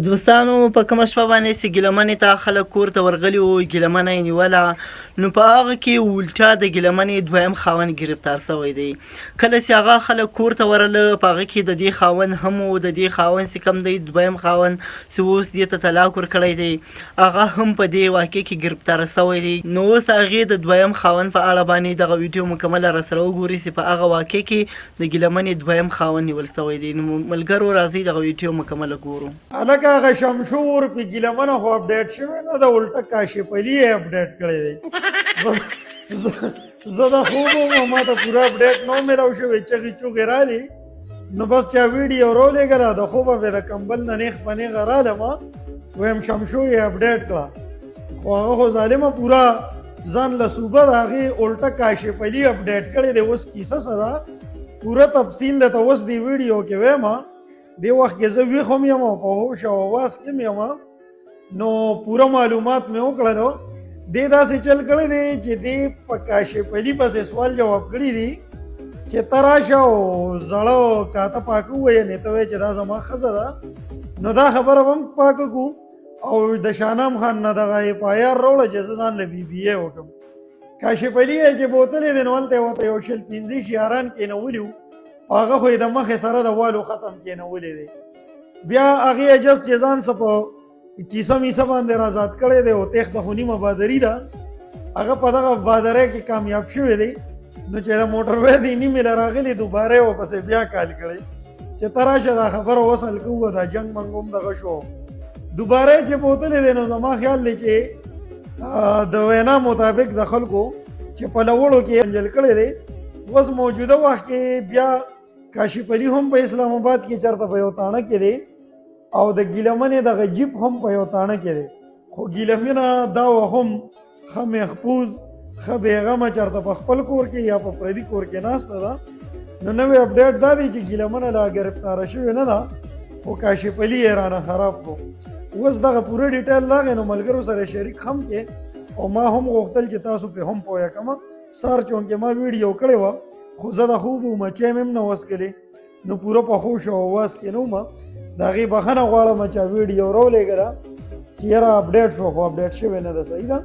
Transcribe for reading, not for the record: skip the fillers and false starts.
دوستانو په کومه شپه باندې چې ګیلمنې ته خلک کور ته ورغلي وو، ګیلمنه یې نیوله، نو په هغه کې ولټا د ګیلمنې دویم خاوند ګرفتار شوی دی. کله چې هغه خلک کور ته ورغله، په هغه کې د دې خاوند هم و، د دې خاوند چې کوم دی دویم خاوند چې اوس دې ته طلاق ورکړی دی، هغه هم په دې واقع کې ګرفتار شوی دی. نو اوس هغې د دویم خاوند په اړه باندې دغه ویډیو مکمله راسره وګورئ چې په هغه واقع کې د ګیلمنې دویم خاوند نیول شوی دی. نو ملګرو راځئ دغه ویډیو مکمله ګورو. هغه شمشور په ګیلمنه خو اپډیټ شوی نه ده، الټه کاشف علي یې اپډیټ کړی دی. زه د خوب وم، ما ته پوره اپډیټ نه میلاو شوی، چغې چوغې رالي، نو بس چا ویډیو راولېږله، د خوبه مې د کمبل نه نیغ په نیغه رالمه، ویم شمشو یې اپډیټ کړه، خو هغه خو ظالمه پوره ځان له صوبه د هغې الټه کاشف علي اپډیټ کړی دی. اوس کیسه څه ده پوره تفصیل درته اوس دې ویډیو کې ویمه. دی وخت کې زه ویښ هم یم او په هوش او اواز کې هم یم، نو پوره معلومات مې وکړلو. دی داسې چل کړی دی چې دی په کاشف علي پسې سوال جواب کړي دي چې ته راشه او زړه کاته پاکه ووایې، ته وایې چې دا زما ښځه ده، نو دا خبره به هم پاکه کړو. او د شاهنام خان نه دغه اف آی آر راوړه چې زه ځان له بي بي اې وکړم. کاشف علي یې چې بوتلې دی نو هلته یې ورته یو شل پنځه شیاران کېنولي وو، هغه خو یې د مخې سره د والو ختم کېنولی دی. بیا هغې جس چې ځان څه په کیسه میسه باندې رازاد کړی دی او تېښته خو نیمه بادري ده، هغه په دغه بادرۍ کې کامیاب شوی دی. نو چې د موټروی دی نیمې له راغلي، دوباره یې ورپسې بیا کال کړی چې ته راشه دا خبره وصل کوو، دا جنګ منګ هم دغه شو. دوباره یې چې بوتلی دی نو زما خیال دی چې د وینا مطابق د خلکو چې په لوړو کې انجل کړی دی. اوس موجوده وخت کې بیا کاشف علي هم په اسلام آباد کې چېرته په یو تاڼه کې دی او د ګیلمنې دغه جیپ هم په یو تاڼه کې دی، خو ګیلمنه دا هم ښه محفوظ ښه بېغمه چېرته په خپل کور کې یا په پردي کور کې ناسته ده. نو نوی اپډیټ دا دی چې ګیلمنه لا ګرفتاره شوې نه ده، خو کاشف علي یې رانه خراب کړو. اوس دغه پوره ډیټیل راغی نو ملګرو سره شریک هم کې، او ما هم غوښتل چې تاسو پې هم پوهه کړم. سار چونکې ما ویډیو کړې وه، خو زه د خوب مچۍ مې هم نه وسکلې، نو پوره په خوش او اواز کې نه وم. د هغې بخښنه غواړم چې ویډیو راولېږله چې یاره اپډیټ شو، خو اپډیټ شوی نه ده. صحیح ده.